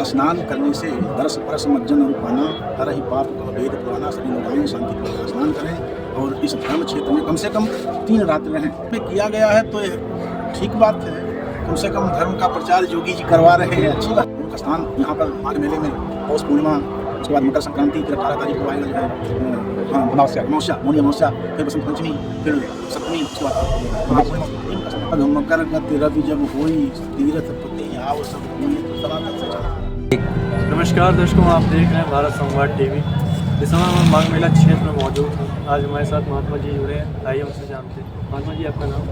स्नान करने से दरस परस मज्जन रूपाना हर ही पाप का भेद पुराना सभी लोग आएँ शांति पूर्वक स्नान करें और इस धर्म क्षेत्र में कम से कम 3 रात्रि रहें। किया गया है तो ठीक बात है, कम से कम धर्म का प्रचार योगी जी करवा रहे हैं, अच्छी बात। उनका स्नान यहाँ पर माघ मेले में पौष पूर्णिमा, उसके बाद मकर संक्रांति, फिर 18 तारीख को आएगा जो है अमावस्या मौनी अमावस्या, फिर बसंत पंचमी, फिर सप्तमी, उसके बाद मकर गति रवि जब हुई तीर्थ पति आओ सब हुई तो सनातन से चला। नमस्कार दर्शकों, आप देख रहे हैं भारत संवाद टीवी। इस समय हम माघ मेला क्षेत्र में मौजूद हैं। आज हमारे साथ महात्मा जी जुड़े हैं, आइए उनसे जानते हैं। महात्मा जी, आपका नाम?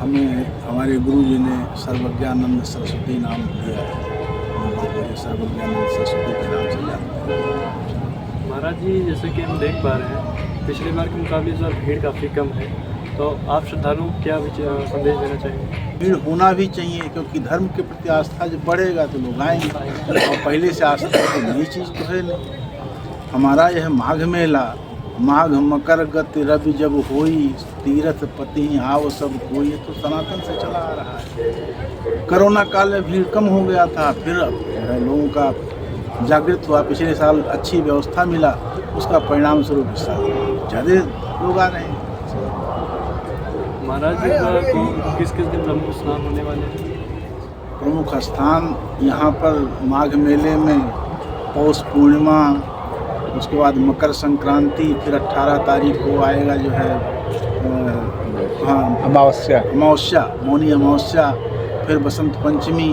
हमें हमारे गुरु जी ने सर्वज्ञानंद सरस्वती नाम दिया है, सर्वज्ञानंद सरस्वती के नाम से जानते हैं। महाराज जी, जैसे कि हम देख पा रहे हैं पिछले बार के मुकाबले इस बार भीड़ काफ़ी कम है, तो आप श्रद्धालुओं को क्या संदेश देना चाहेंगे? भीड़ होना भी चाहिए, क्योंकि धर्म के प्रति आस्था जब बढ़ेगा तो लोग आएंगे, और पहले से आस्था तो नई चीज़ तो है नहीं। हमारा यह माघ मेला, माघ मकर गति रवि जब होई तीर्थ पति आओ सब कोई, तो सनातन से चला आ रहा है। कोरोना काल में भीड़ कम हो गया था, फिर लोगों का जागृत हुआ, पिछले साल अच्छी व्यवस्था मिला, उसका परिणाम स्वरूप इस साल ज़्यादा लोग आ रहे हैं। महाराज जी को किस किस दिन प्रमुख स्नान होने वाले हैं? प्रमुख स्थान यहाँ पर माघ मेले में पौष पूर्णिमा, उसके बाद मकर संक्रांति, फिर 18 तारीख को आएगा जो है अमावस्या मौनी अमावस्या, फिर बसंत पंचमी,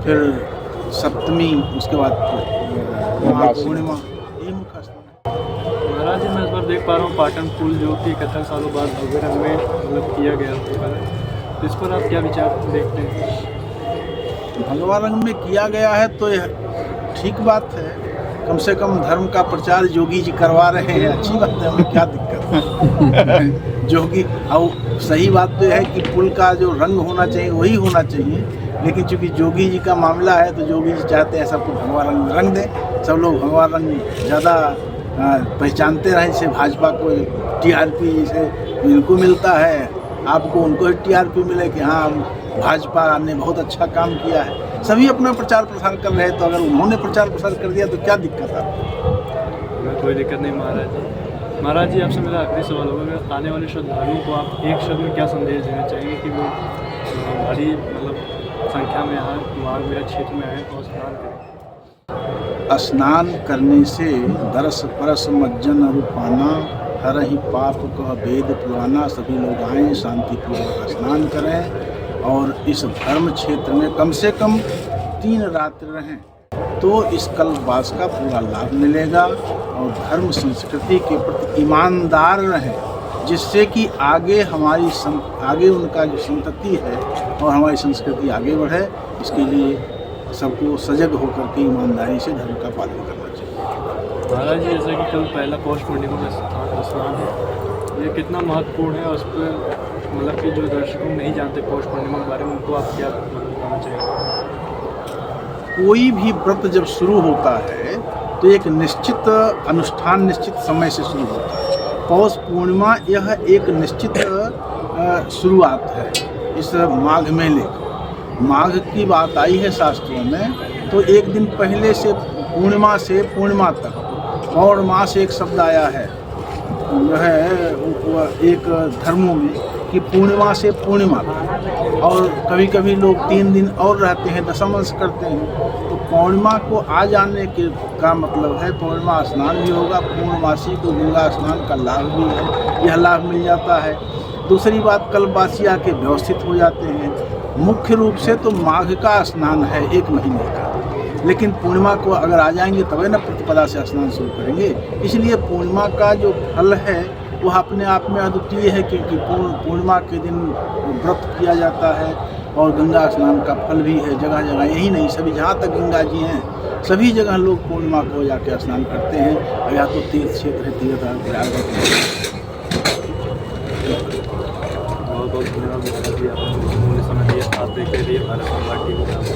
फिर सप्तमी, उसके बाद पूर्णिमा। ये मुख्य स्थान है। महाराज जी, मैं इस बार देख पा रहा हूँ पाटन पुल जो कि 71 सालों बाद भव्य रंग में मतलब किया गया है, इस पर आप क्या विचार देखते हैं? भगवा रंग में किया गया है तो यह ठीक बात है, कम से कम धर्म का प्रचार योगी जी करवा रहे हैं, अच्छी बात है, हमें क्या दिक्कत है। योगी, और सही बात तो है कि पुल का जो रंग होना चाहिए वही होना चाहिए, लेकिन चूंकि योगी जी का मामला है तो योगी जी चाहते हैं सबको भगवा रंग दें, सब लोग भगवा रंग ज़्यादा पहचानते रहें। जैसे भाजपा को TRP जैसे इनको मिलता है, आपको उनको TRP मिले कि हाँ भाजपा ने बहुत अच्छा काम किया है। सभी अपना प्रचार प्रसार कर रहे हैं, तो अगर उन्होंने प्रचार प्रसार कर दिया तो क्या दिक्कत है? कोई दिक्कत नहीं महाराज जी। महाराज जी, आपसे मेरा आखिरी सवाल होगा, आने वाले श्रद्धालुओं को आप एक शब्द में क्या संदेश देना चाहेंगे कि वो भारी मतलब संख्या में यहाँ माघ मेला क्षेत्र में आए और स्नान करें? स्नान करने से दरस परस मज्जन रूपाना हर ही पाप का भेद पुराना, सभी लोग आएँ शांति पूर्वक स्नान करें और इस धर्म क्षेत्र में कम से कम 3 रात्रि रहें, तो इस कल्पवास का पूरा लाभ मिलेगा और धर्म संस्कृति के प्रति ईमानदार रहें, जिससे कि आगे आगे उनका जो संतति है और हमारी संस्कृति आगे बढ़े। इसके लिए सबको सजग होकर के ईमानदारी से धर्म का पालन करना चाहिए। महाराज जी, जैसा कि कल पहला पौष पूर्णिमा का स्नान है, ये कितना महत्वपूर्ण है, और उस पर मतलब कि जो दर्शकों नहीं जानते पौष पूर्णिमा के बारे में, उनको आप क्या बताना चाहेंगे? कोई भी व्रत जब शुरू होता है तो एक निश्चित अनुष्ठान निश्चित समय से शुरू होता है। पौष पूर्णिमा यह एक निश्चित शुरुआत है इस माघ मेले की। माघ की बात आई है शास्त्रों में, तो एक दिन पहले से पूर्णिमा से पूर्णिमा तक, पौर्णमास एक शब्द आया है जो है एक धर्मों में कि पूर्णिमा से पूर्णिमा तक, और कभी कभी लोग 3 दिन और रहते हैं, दशमांश करते हैं। तो पूर्णिमा को आ जाने के का मतलब है पूर्णिमा स्नान भी होगा, पूर्णमासी को गंगा स्नान का लाभ भी है, यह लाभ मिल जाता है। दूसरी बात, कल्पवासी आके व्यवस्थित हो जाते हैं। मुख्य रूप से तो माघ का स्नान है 1 महीने का, लेकिन पूर्णिमा को अगर आ जाएंगे तभी ना प्रतिपदा से स्नान शुरू करेंगे। इसलिए पूर्णिमा का जो फल है वह अपने आप में अद्वितीय है, क्योंकि पूर्णिमा के दिन व्रत किया जाता है और गंगा स्नान का फल भी है। जगह जगह, यही नहीं सभी जहाँ तक गंगा जी हैं सभी जगह लोग पूर्णिमा को जाकर स्नान करते हैं, और या तो तीर्थ क्षेत्र है, तीर्थ बहुत बहुत धन्यवाद महाराज जी, आपने समय दिया। आप देखते रहिए भारत संवाद टीवी।